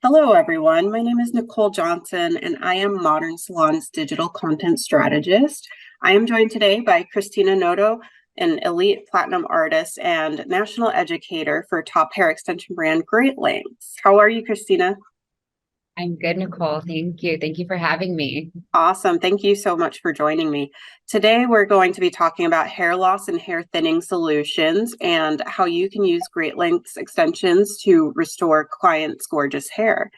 Hello, everyone. My name is Nicole Johnson, and I am Modern Salon's digital content strategist. I am joined today by Kristina Noto, an elite platinum artist and national educator for top hair extension brand Great Lengths. How are you, Kristina? I'm good, Nicole. Thank you. Thank you for having me. Awesome. Thank you so much for joining me. Today, we're going to be talking about hair loss and hair thinning solutions and how you can use Great Lengths extensions to restore clients' gorgeous hair.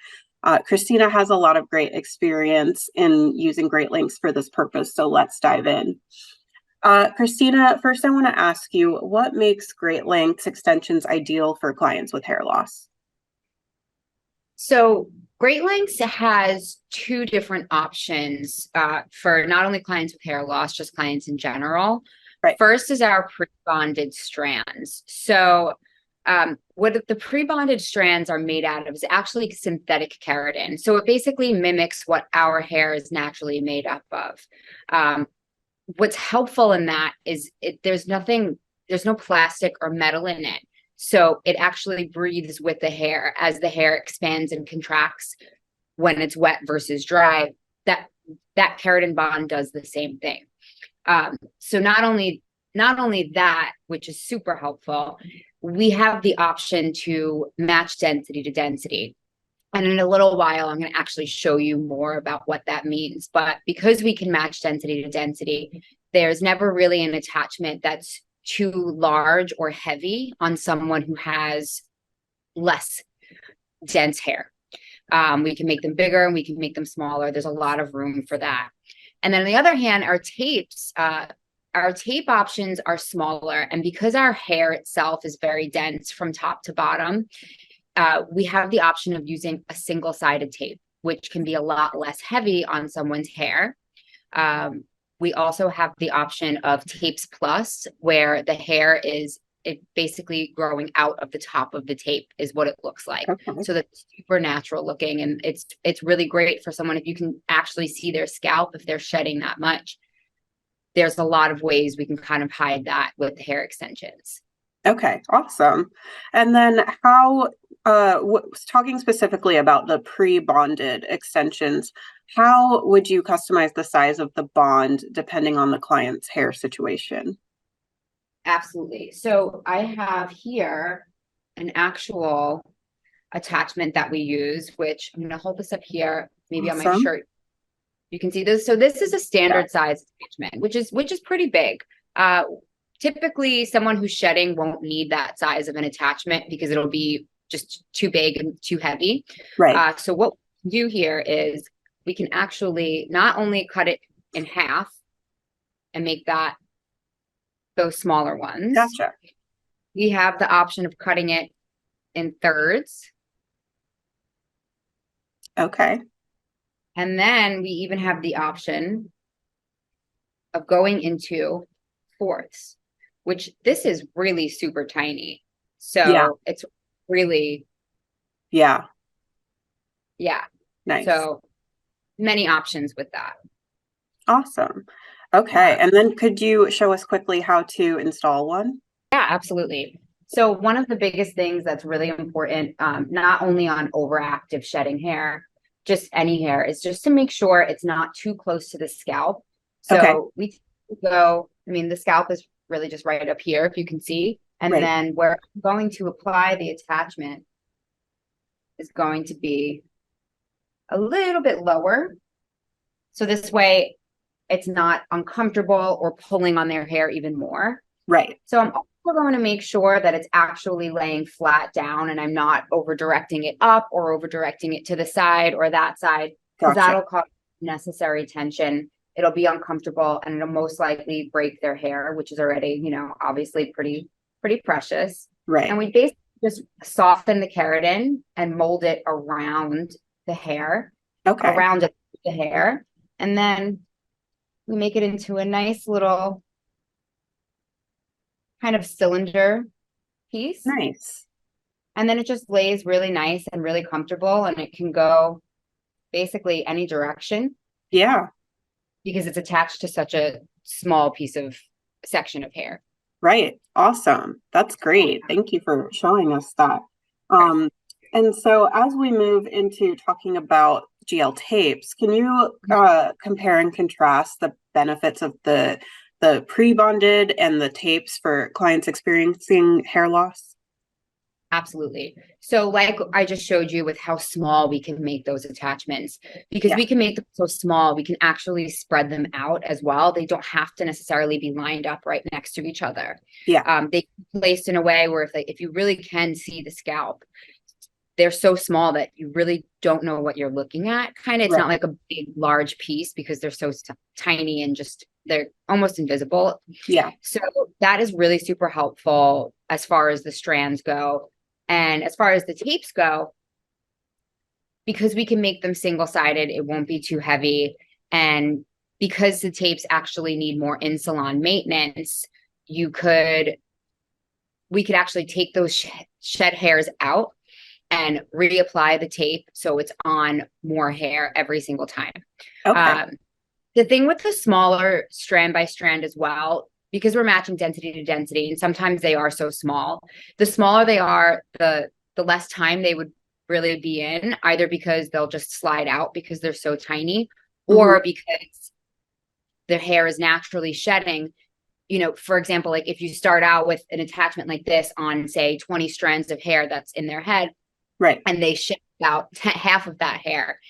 Kristina has a lot of great experience in using Great Lengths for this purpose, so let's dive in. Kristina, first I want to ask you, what makes Great Lengths extensions ideal for clients with hair loss? So Great Lengths has two different options for not only clients with hair loss, just clients in general. Right. First is our pre-bonded strands. So what the pre-bonded strands are made out of is actually synthetic keratin. So it basically mimics what our hair is naturally made up of. What's helpful in that is there's no plastic or metal in it. So it actually breathes with the hair as the hair expands and contracts when it's wet versus dry. That keratin bond does the same thing. So not only that, which is super helpful, we have the option to match density to density. And in a little while, I'm going to actually show you more about what that means. But because we can match density to density, there's never really an attachment that's too large or heavy on someone who has less dense hair. We can make them bigger and we can make them smaller. There's a lot of room for that. And then on the other hand, our tape options are smaller. And because our hair itself is very dense from top to bottom, we have the option of using a single-sided tape, which can be a lot less heavy on someone's hair. We also have the option of tapes plus, where the hair is basically growing out of the top of the tape is what it looks like. Okay. So that's super natural looking. And it's really great for someone if you can actually see their scalp, if they're shedding that much. There's a lot of ways we can kind of hide that with the hair extensions. Okay, awesome. And then talking specifically about the pre-bonded extensions, how would you customize the size of the bond depending on the client's hair situation? Absolutely. So I have here an actual attachment that we use, which I'm going to hold this up here, maybe on my Awesome. shirt. You can see this. So this is a standard size attachment, which is pretty big. Typically, someone who's shedding won't need that size of an attachment because it'll be just too big and too heavy. Right. So what we do here is we can actually not only cut it in half and make those smaller ones. Gotcha. We have the option of cutting it in thirds. Okay. And then we even have the option of going into fourths, which this is really super tiny. So it's really, yeah. Nice. So many options with that. Awesome. Okay. And then could you show us quickly how to install one? Yeah, absolutely. So one of the biggest things that's really important, not only on overactive shedding hair, just any hair, is just to make sure it's not too close to the scalp. So we go, the scalp is really just right up here, if you can see. And then where I'm going to apply the attachment is going to be a little bit lower. So this way it's not uncomfortable or pulling on their hair even more. Right. So I'm also going to make sure that it's actually laying flat down and I'm not over directing it up or over directing it to the side or that side, because that'll cause unnecessary tension. It'll be uncomfortable and it'll most likely break their hair, which is already, obviously pretty precious. Right. And we basically just soften the keratin and mold it around the hair, around the hair. And then we make it into a nice little kind of cylinder piece. Nice. And then it just lays really nice and really comfortable, and it can go basically any direction. Yeah. Because it's attached to such a small section of hair. Right. Awesome. That's great. Thank you for showing us that. And so as we move into talking about GL tapes, can you compare and contrast the benefits of the pre-bonded and the tapes for clients experiencing hair loss? Absolutely. So like I just showed you with how small we can make those attachments, because we can make them so small, we can actually spread them out as well. They don't have to necessarily be lined up right next to each other. Yeah. They can be placed in a way where if you really can see the scalp, they're so small that you really don't know what you're looking at. Kind of, it's Right. not like a big, large piece because they're so tiny and just they're almost invisible. Yeah. So that is really super helpful as far as the strands go. And as far as the tapes go, because we can make them single-sided, it won't be too heavy. And because the tapes actually need more in-salon maintenance, we could actually take those shed hairs out and reapply the tape so it's on more hair every single time. Okay. The thing with the smaller strand by strand as well, because we're matching density to density, and sometimes they are so small, the smaller they are, the less time they would really be in, either because they'll just slide out because they're so tiny, or because their hair is naturally shedding. You know, for example, like if you start out with an attachment like this on, say, 20 strands of hair that's in their head, right, and they shed out half of that hair,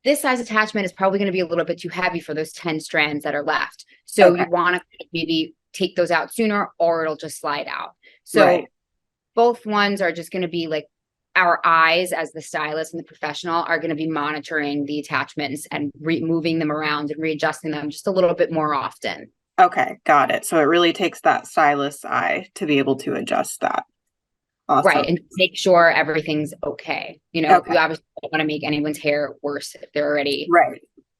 this size attachment is probably going to be a little bit too heavy for those 10 strands that are left. So you want to maybe take those out sooner, or it'll just slide out. So both ones are just going to be like, our eyes as the stylist and the professional are going to be monitoring the attachments and moving them around and readjusting them just a little bit more often. Okay, got it. So it really takes that stylist's eye to be able to adjust that. Awesome. Right, and make sure everything's okay. You know, you obviously don't want to make anyone's hair worse if they're already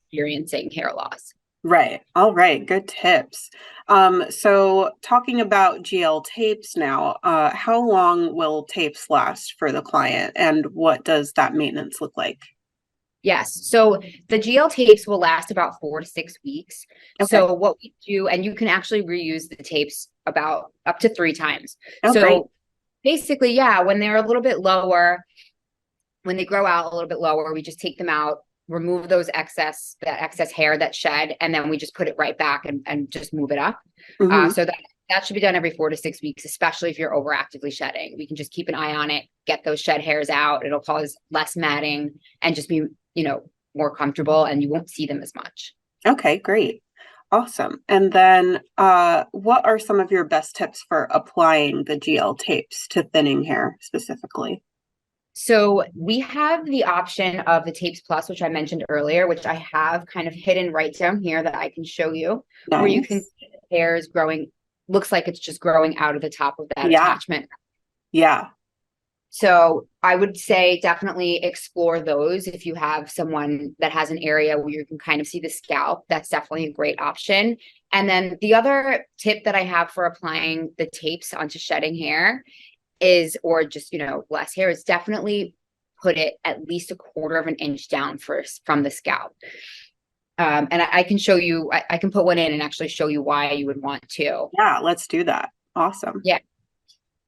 experiencing hair loss. Right. All right. Good tips. So talking about GL tapes now, how long will tapes last for the client, and what does that maintenance look like? Yes. So the GL tapes will last about 4 to 6 weeks. So what we do, and you can actually reuse the tapes about up to 3 times. Great. Basically, yeah, when they're a little bit lower, when they grow out a little bit lower, we just take them out, remove that excess hair that shed, and then we just put it right back and just move it up. So that should be done every 4 to 6 weeks, especially if you're overactively shedding. We can just keep an eye on it, get those shed hairs out. It'll cause less matting and just be, more comfortable, and you won't see them as much. Okay, great. Awesome. And then what are some of your best tips for applying the GL tapes to thinning hair specifically? So we have the option of the Tapes Plus, which I mentioned earlier, which I have kind of hidden right down here that I can show you, where you can see the hairs growing. Looks like it's just growing out of the top of that attachment. Yeah. So I would say definitely explore those. If you have someone that has an area where you can kind of see the scalp, that's definitely a great option. And then the other tip that I have for applying the tapes onto shedding hair is, or just, less hair, is definitely put it at least 1/4 of an inch down first from the scalp. And I can show you, I can put one in and actually show you why you would want to. Yeah, let's do that. Awesome. Yeah.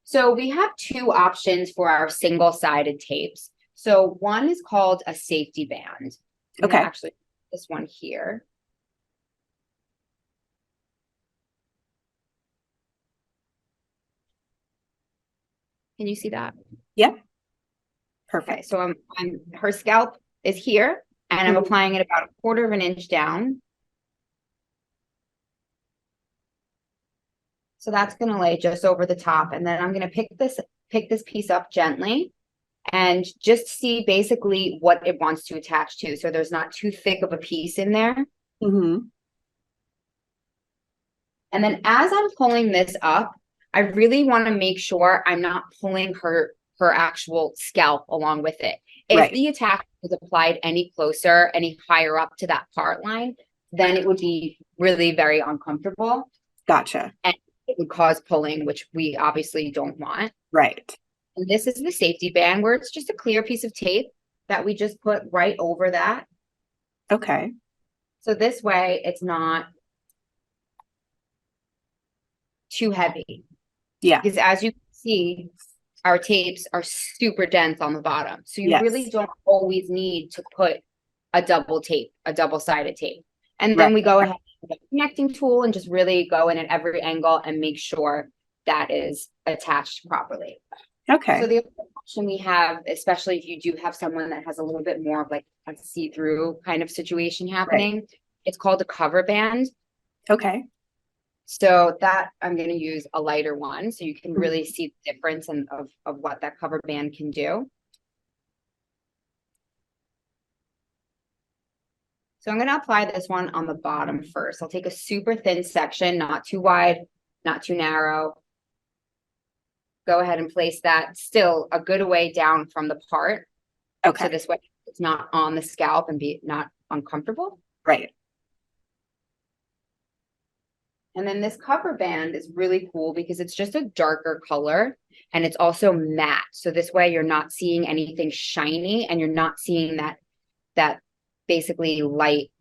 So we have 2 options for our single-sided tapes. So one is called a safety band. Actually, this one here. Can you see that? Yep. Perfect. Okay, so her scalp is here, and I'm applying it about 1/4 of an inch down. So that's going to lay just over the top, and then I'm going to pick this piece up gently and just see basically what it wants to attach to. So there's not too thick of a piece in there. And then as I'm pulling this up, I really want to make sure I'm not pulling her actual scalp along with it. If the attachment was applied any closer, any higher up to that part line, then it would be really very uncomfortable. Gotcha. And it would cause pulling, which we obviously don't want. Right. And this is the safety band, where it's just a clear piece of tape that we just put right over that. Okay. So this way it's not too heavy. Yeah. Because as you can see, our tapes are super dense on the bottom. So you really Yes. don't always need to put a double-sided tape. And Right. then we go ahead with a connecting tool and just really go in at every angle and make sure that is attached properly. Okay. So the other option we have, especially if you do have someone that has a little bit more of like a see-through kind of situation happening, it's called a cover band. Okay. So that I'm going to use a lighter one so you can really see the difference of what that cover band can do. So I'm going to apply this one on the bottom first. I'll take a super thin section, not too wide, not too narrow. Go ahead and place that still a good way down from the part. Okay. So this way it's not on the scalp and be not uncomfortable. Right. And then this cover band is really cool because it's just a darker color and it's also matte. So this way you're not seeing anything shiny and you're not seeing that basically light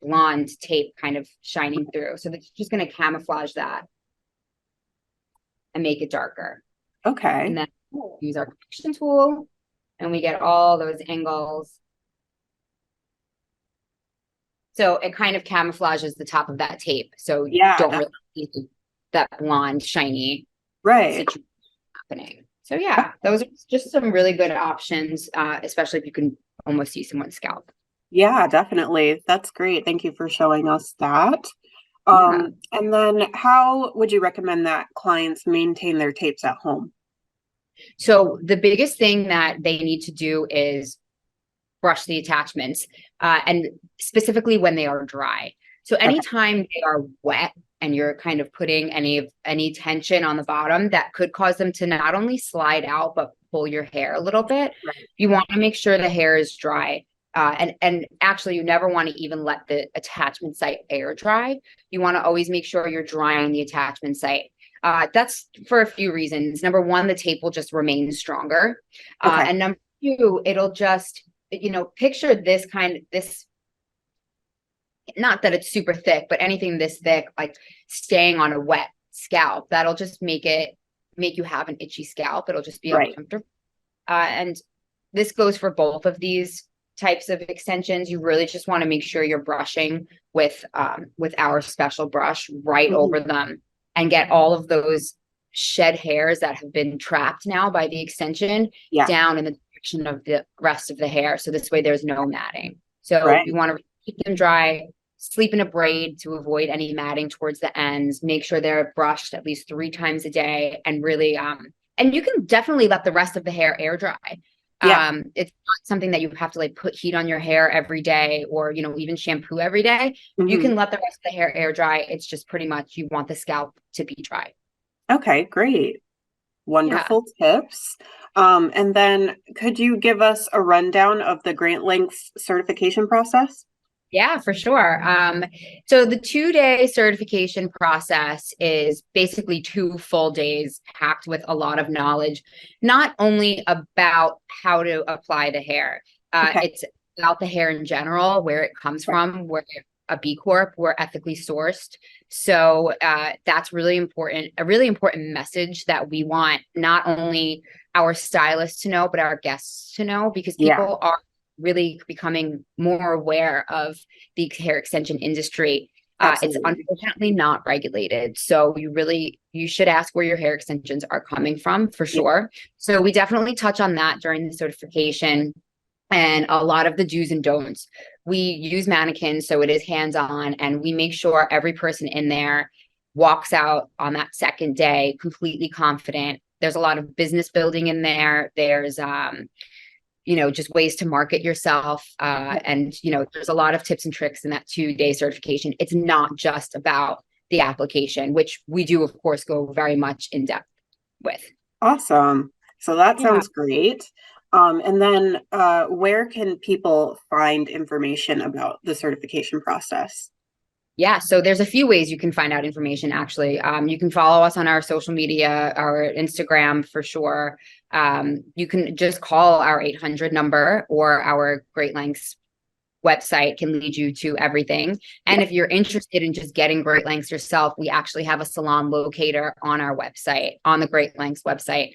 blonde tape kind of shining through. So it's just going to camouflage that and make it darker. Okay. And then we'll use our correction tool and we get all those angles. So it kind of camouflages the top of that tape. So you don't really see that blonde, shiny situation happening. So yeah, those are just some really good options, especially if you can almost see someone's scalp. Yeah, definitely. That's great. Thank you for showing us that. And then how would you recommend that clients maintain their tapes at home? So the biggest thing that they need to do is brush the attachments, and specifically when they are dry. So anytime they are wet and you're kind of putting any tension on the bottom, that could cause them to not only slide out, but pull your hair a little bit. You want to make sure the hair is dry. And actually, you never want to even let the attachment site air dry. You want to always make sure you're drying the attachment site. That's for a few reasons. Number one, the tape will just remain stronger. And number two, it'll just, picture this not that it's super thick, but anything this thick, like staying on a wet scalp, that'll just make you have an itchy scalp. It'll just be uncomfortable. And this goes for both of these types of extensions. You really just want to make sure you're brushing with our special brush right over them and get all of those shed hairs that have been trapped now by the extension down in the direction of the rest of the hair. So this way there's no matting. So you want to keep them dry, sleep in a braid to avoid any matting towards the ends, make sure they're brushed at least 3 times a day, and really, and you can definitely let the rest of the hair air dry. It's not something that you have to like put heat on your hair every day or, even shampoo every day. You can let the rest of the hair air dry. It's just pretty much you want the scalp to be dry. Okay, great. Wonderful tips. And then could you give us a rundown of the Great Lengths certification process? Yeah, for sure. So the 2-day certification process is basically 2 full days packed with a lot of knowledge, not only about how to apply the hair. It's about the hair in general, where it comes from, where a B Corp, we're ethically sourced. So that's really important, a really important message that we want not only our stylists to know, but our guests to know, because people are really becoming more aware of the hair extension industry. It's unfortunately not regulated. So you should ask where your hair extensions are coming from for sure. So we definitely touch on that during the certification and a lot of the do's and don'ts. We use mannequins, so it is hands-on, and we make sure every person in there walks out on that second day completely confident. There's a lot of business building in there. There's just ways to market yourself. And, there's a lot of tips and tricks in that 2-day certification. It's not just about the application, which we do, of course, go very much in depth with. Awesome. So that sounds great. And then where can people find information about the certification process? Yeah, so there's a few ways you can find out information, actually. You can follow us on our social media, our Instagram for sure. You can just call our 800 number or our Great Lengths website can lead you to everything. And if you're interested in just getting Great Lengths yourself, we actually have a salon locator on our website, on the Great Lengths website.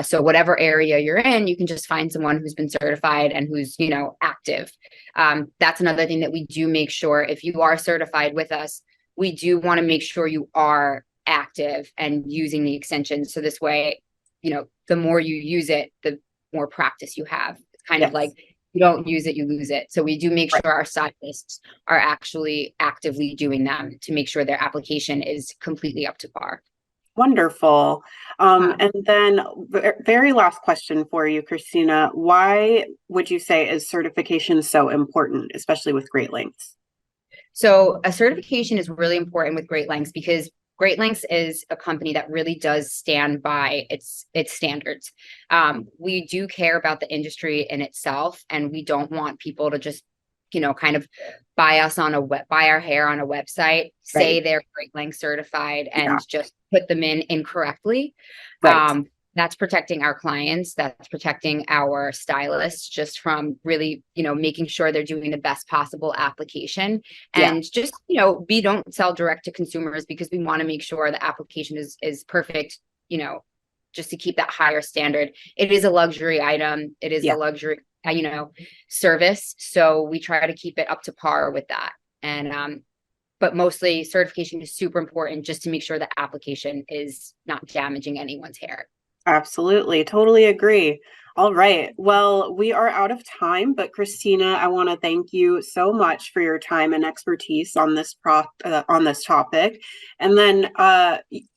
So whatever area you're in, you can just find someone who's been certified and who's, active. That's another thing that we do make sure. If you are certified with us, we do want to make sure you are active and using the extensions. So this way, the more you use it, the more practice you have. It's kind of like, you don't use it, you lose it. So we do make sure our stylists are actually actively doing them to make sure their application is completely up to par. Wonderful. And then very last question for you, Kristina. Why would you say is certification so important, especially with Great Lengths? So a certification is really important with Great Lengths because Great Lengths is a company that really does stand by its standards. We do care about the industry in itself, and we don't want people to just, kind of buy our hair on a website, say they're Great Lengths certified, and just put them in incorrectly. That's protecting our clients. That's protecting our stylists just from really, making sure they're doing the best possible application. And just, we don't sell direct to consumers because we want to make sure the application is perfect, just to keep that higher standard. It is a luxury item. It is a luxury, service. So we try to keep it up to par with that. And, but mostly certification is super important just to make sure the application is not damaging anyone's hair. Absolutely. Totally agree. All right. Well, we are out of time, but Kristina, I want to thank you so much for your time and expertise on this topic. And then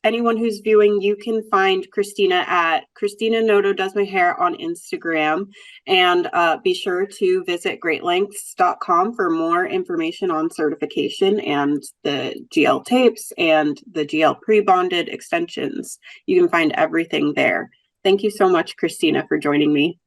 anyone who's viewing, you can find Kristina at Kristina Noto Does My Hair on Instagram, and be sure to visit greatlengths.com for more information on certification and the GL tapes and the GL pre-bonded extensions. You can find everything there. Thank you so much, Kristina, for joining me.